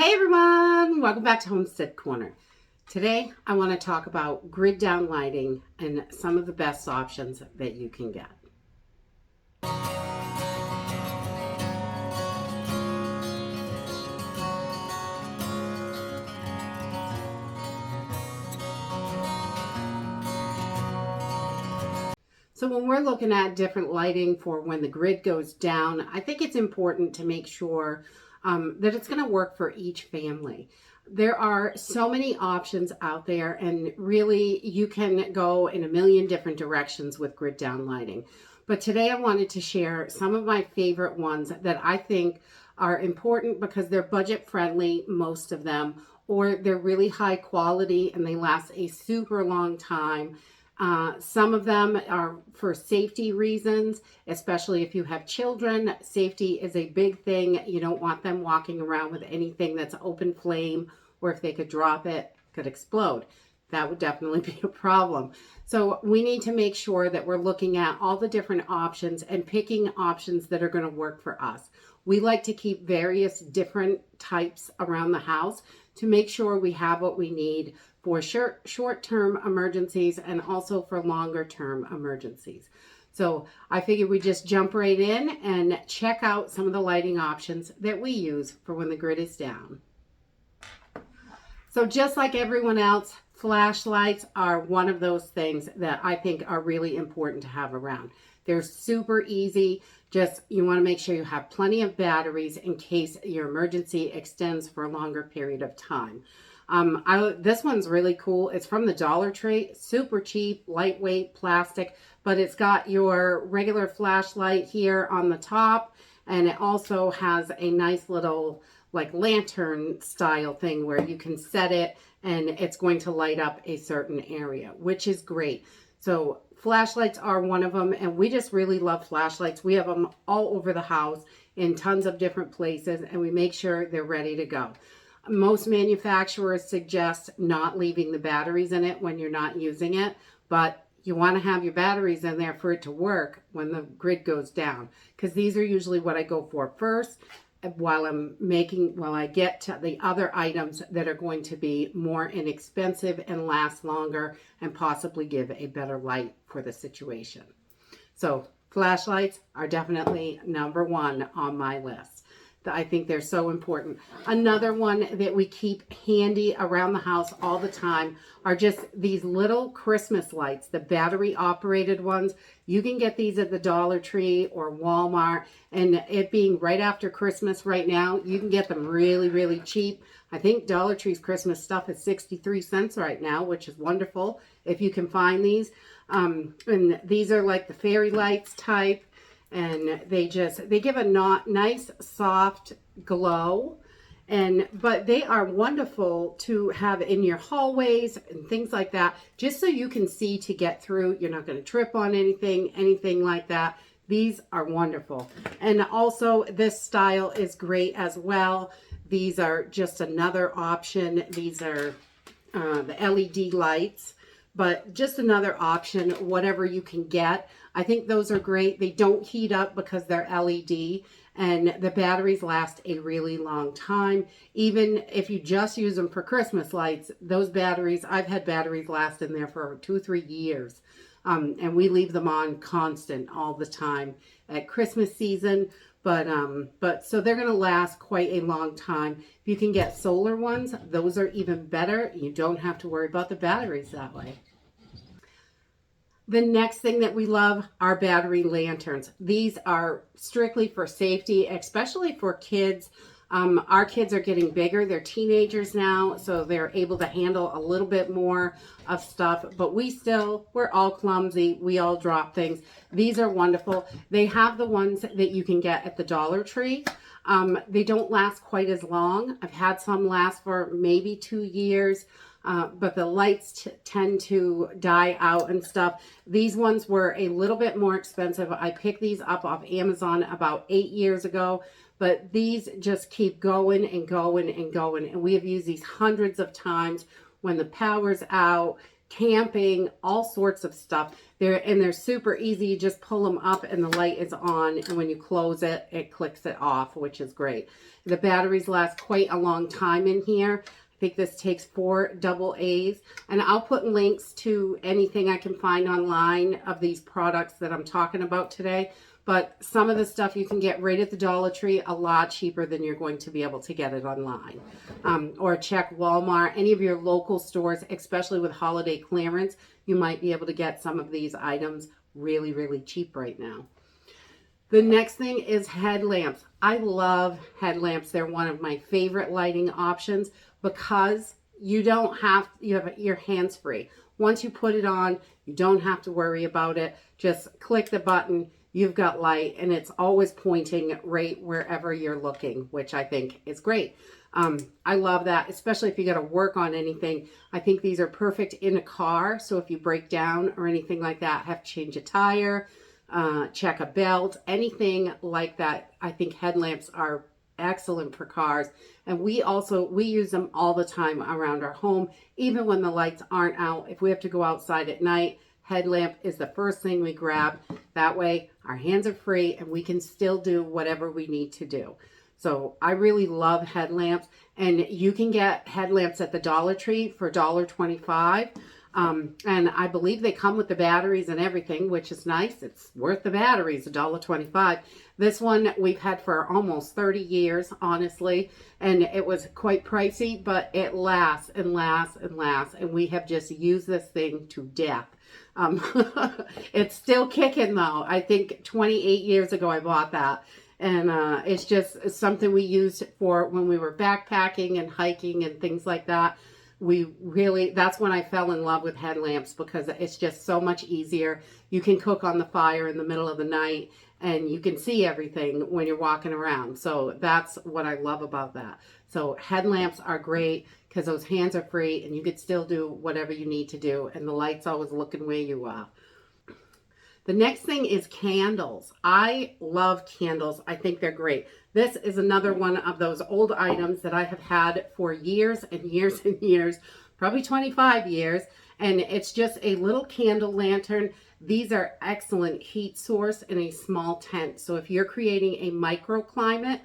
Hey everyone, welcome back to Homestead Corner. Today I want to talk about grid down lighting and some of the best options that you can get. So when we're looking at different lighting for when the grid goes down, I think it's important to make sure that it's going to work for each family. There are so many options out there, and really you can go in a million different directions with grid down lighting. But today I wanted to share some of my favorite ones that I think are important because they're budget friendly, most of them, or they're really high quality and they last a super long time. Some of them are for safety reasons, especially if you have children. Safety is a big thing. You don't want them walking around with anything that's open flame, or if they could drop it, it could explode. That would definitely be a problem. So we need to make sure that we're looking at all the different options and picking options that are going to work for us. We like to keep various different types around the house to make sure we have what we need for short-term emergencies and also for longer-term emergencies. So I figured we just jump right in and check out some of the lighting options that we use for when the grid is down. So just like everyone else, flashlights are one of those things that I think are really important to have around. They're super easy. Just you want to make sure you have plenty of batteries in case your emergency extends for a longer period of time. This one's really cool. It's from the Dollar Tree, super cheap, lightweight plastic, but it's got your regular flashlight here on the top, and it also has a nice little like lantern style thing where you can set it and it's going to light up a certain area, which is great. So flashlights are one of them, and we just really love flashlights. We have them all over the house in tons of different places, and we make sure they're ready to go. Most manufacturers suggest not leaving the batteries in it when you're not using it, but you want to have your batteries in there for it to work when the grid goes down, because these are usually what I go for first while I get to the other items that are going to be more inexpensive and last longer and possibly give a better light for the situation. So flashlights are definitely number one on my list. I think they're so important. Another one that we keep handy around the house all the time are just these little Christmas lights, the battery operated ones. You can get these at the Dollar Tree or Walmart, and it being right after Christmas right now, you can get them really, really cheap. I think Dollar Tree's Christmas stuff is 63 cents right now, which is wonderful if you can find these. And these are like the fairy lights type. And they give a nice soft glow, but they are wonderful to have in your hallways and things like that, just so you can see to get through. You're not going to trip on anything like that. These are wonderful. And also this style is great as well. These are just another option. These are the LED lights, but just another option, whatever you can get. I think those are great. They don't heat up because they're LED, and the batteries last a really long time. Even if you just use them for Christmas lights, those batteries, I've had batteries last in there for 2-3 years. And we leave them on constant all the time at Christmas season. But so they're going to last quite a long time. If you can get solar ones, those are even better. You don't have to worry about the batteries that way. The next thing that we love are battery lanterns. These are strictly for safety, especially for kids. Our kids are getting bigger. They're teenagers now, so they're able to handle a little bit more of stuff. But we're all clumsy. We all drop things. These are wonderful. They have the ones that you can get at the Dollar Tree. They don't last quite as long. I've had some last for maybe 2 years. But the lights tend to die out and stuff. These ones were a little bit more expensive. I picked these up off Amazon about 8 years ago, but these just keep going and going and going. And we have used these hundreds of times when the power's out. camping, all sorts of stuff. They're super easy. You just pull them up and the light is on, and when you close it, it clicks it off, which is great. The batteries last quite a long time in here. I think this takes 4 AA, and I'll put links to anything I can find online of these products that I'm talking about today. But some of the stuff you can get right at the Dollar Tree a lot cheaper than you're going to be able to get it online. Or check Walmart, any of your local stores, especially with holiday clearance, you might be able to get some of these items really, really cheap right now. The next thing is headlamps. I love headlamps. They're one of my favorite lighting options because you have your hands free. Once you put it on, you don't have to worry about it. Just click the button, you've got light, and it's always pointing right wherever you're looking, which I think is great. I love that, especially if you got to work on anything. I think these are perfect in a car. So if you break down or anything like that, have to change a tire, check a belt, anything like that. I think headlamps are excellent for cars. And we use them all the time around our home, even when the lights aren't out. If we have to go outside at night, headlamp is the first thing we grab. That way our hands are free and we can still do whatever we need to do. So I really love headlamps, and you can get headlamps at the Dollar Tree for $1.25. And I believe they come with the batteries and everything, which is nice. It's worth the batteries, $1.25. This one we've had for almost 30 years, honestly, and it was quite pricey, but it lasts and lasts and lasts, and we have just used this thing to death. It's still kicking though. I think 28 years ago I bought that. And it's just something we used for when we were backpacking and hiking and things like that. That's when I fell in love with headlamps, because it's just so much easier. You can cook on the fire in the middle of the night and you can see everything when you're walking around. So that's what I love about that. So headlamps are great because those hands are free and you can still do whatever you need to do. And the light's always looking where you are. The next thing is candles. I love candles. I think they're great. This is another one of those old items that I have had for years and years and years, probably 25 years. And it's just a little candle lantern. These are excellent heat source in a small tent. So if you're creating a microclimate,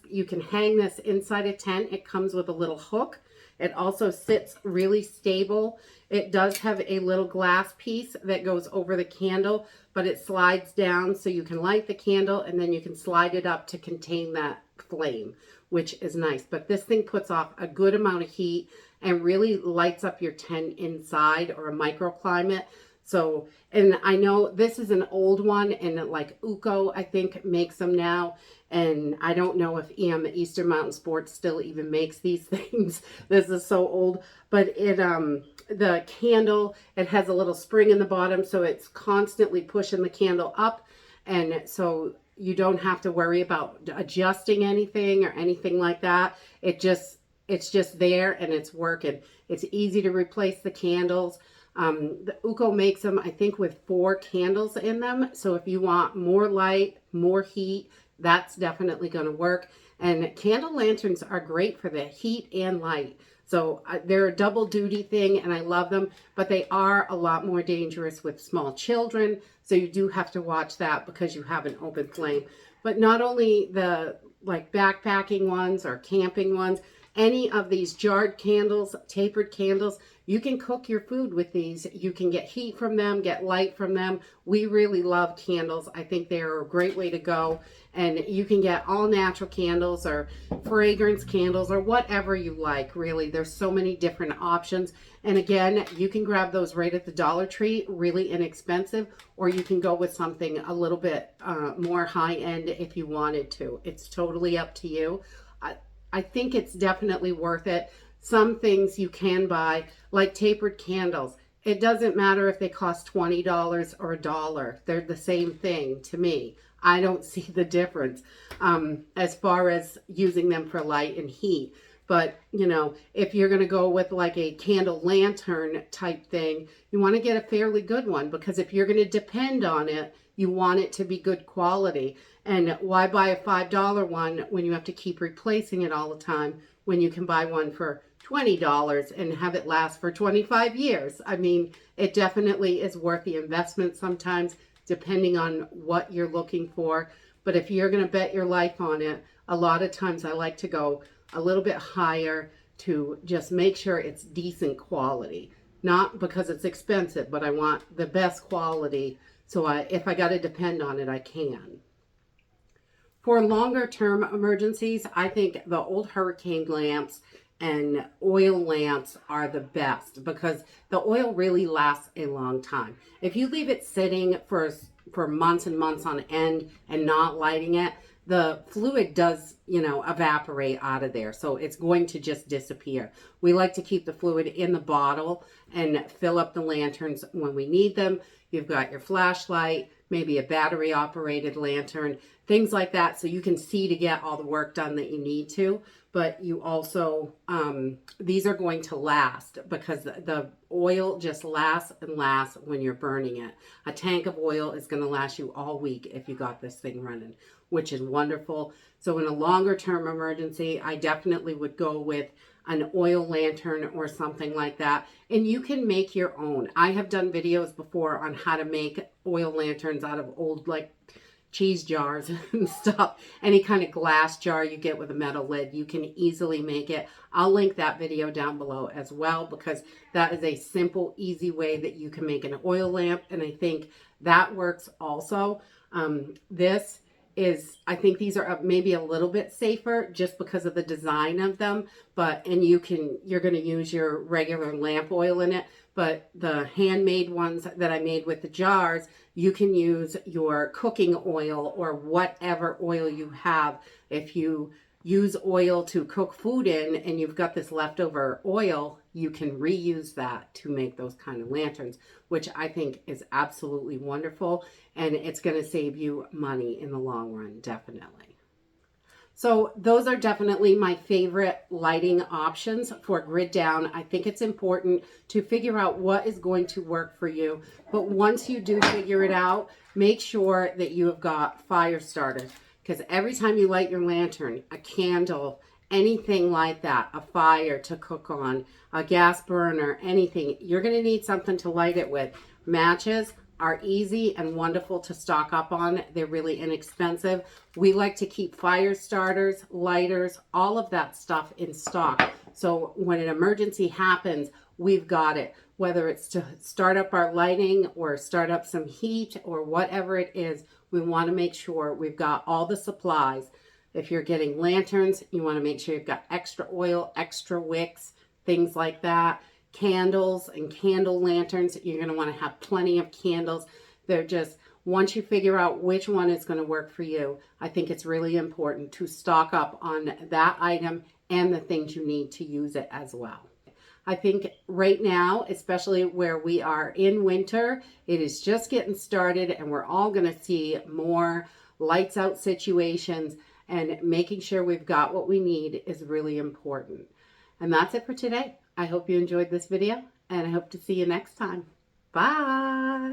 you can hang this inside a tent. It comes with a little hook. It also sits really stable. It does have a little glass piece that goes over the candle, but it slides down so you can light the candle and then you can slide it up to contain that flame, which is nice. But this thing puts off a good amount of heat and really lights up your tent inside, or a microclimate. So, and I know this is an old one, and like UCO, I think, makes them now. And I don't know if Eastern Mountain Sports still even makes these things. This is so old. But the candle, it has a little spring in the bottom, so it's constantly pushing the candle up. And so you don't have to worry about adjusting anything or anything like that. It's just there and it's working. It's easy to replace the candles. The UCO makes them, I think, with 4 candles in them. So if you want more light, more heat, that's definitely going to work. And candle lanterns are great for the heat and light. So they're a double duty thing, and I love them, but they are a lot more dangerous with small children. So you do have to watch that because you have an open flame. But not only the like backpacking ones or camping ones, any of these jarred candles, tapered candles, you can cook your food with these. You can get heat from them, get light from them. We really love candles. I think they're a great way to go. And you can get all natural candles or fragrance candles or whatever you like, really. There's so many different options. And again, you can grab those right at the Dollar Tree, really inexpensive, or you can go with something a little bit more high-end if you wanted to. It's totally up to you. I think it's definitely worth it. Some things you can buy, like tapered candles. It doesn't matter if they cost $20 or $1. They're the same thing to me. I don't see the difference as far as using them for light and heat. But, you know, if you're going to go with like a candle lantern type thing, you want to get a fairly good one, because if you're going to depend on it, you want it to be good quality. And why buy a $5 one when you have to keep replacing it all the time, when you can buy one for $20 and have it last for 25 years. I mean, it definitely is worth the investment sometimes, depending on what you're looking for. But if you're going to bet your life on it, a lot of times I like to go a little bit higher to just make sure it's decent quality. Not because it's expensive, but I want the best quality. So if I got to depend on it, I can. For longer term emergencies, I think the old hurricane lamps and oil lamps are the best because the oil really lasts a long time. If you leave it sitting for months and months on end and not lighting it, the fluid does, evaporate out of there. So it's going to just disappear. We like to keep the fluid in the bottle and fill up the lanterns when we need them. You've got your flashlight, maybe a battery operated lantern, things like that, so you can see to get all the work done that you need to. But you also, these are going to last because the oil just lasts and lasts when you're burning it. A tank of oil is going to last you all week if you got this thing running, which is wonderful. So in a longer term emergency, I definitely would go with an oil lantern or something like that. And you can make your own. I have done videos before on how to make oil lanterns out of old cheese jars and stuff. Any kind of glass jar you get with a metal lid, you can easily make it. I'll link that video down below as well because that is a simple, easy way that you can make an oil lamp. And I think that works also. I think these are maybe a little bit safer just because of the design of them, and you're going to use your regular lamp oil in it, but the handmade ones that I made with the jars, you can use your cooking oil or whatever oil you have. If you use oil to cook food in and you've got this leftover oil, you can reuse that to make those kind of lanterns, which I think is absolutely wonderful. And it's going to save you money in the long run, definitely. So those are definitely my favorite lighting options for grid down. I think it's important to figure out what is going to work for you. But once you do figure it out, make sure that you have got fire starters. Because every time you light your lantern, a candle, anything like that, a fire to cook on, a gas burner, anything, you're going to need something to light it with. Matches are easy and wonderful to stock up on. They're really inexpensive. We like to keep fire starters, lighters, all of that stuff in stock. So when an emergency happens, we've got it. Whether it's to start up our lighting or start up some heat or whatever it is, we want to make sure we've got all the supplies. If you're getting lanterns, you want to make sure you've got extra oil, extra wicks, things like that. Candles and candle lanterns, you're going to want to have plenty of candles. They're just, once you figure out which one is going to work for you, I think it's really important to stock up on that item and the things you need to use it as well. I think right now, especially where we are in winter, it is just getting started and we're all going to see more lights out situations, and making sure we've got what we need is really important. And that's it for today. I hope you enjoyed this video and I hope to see you next time. Bye.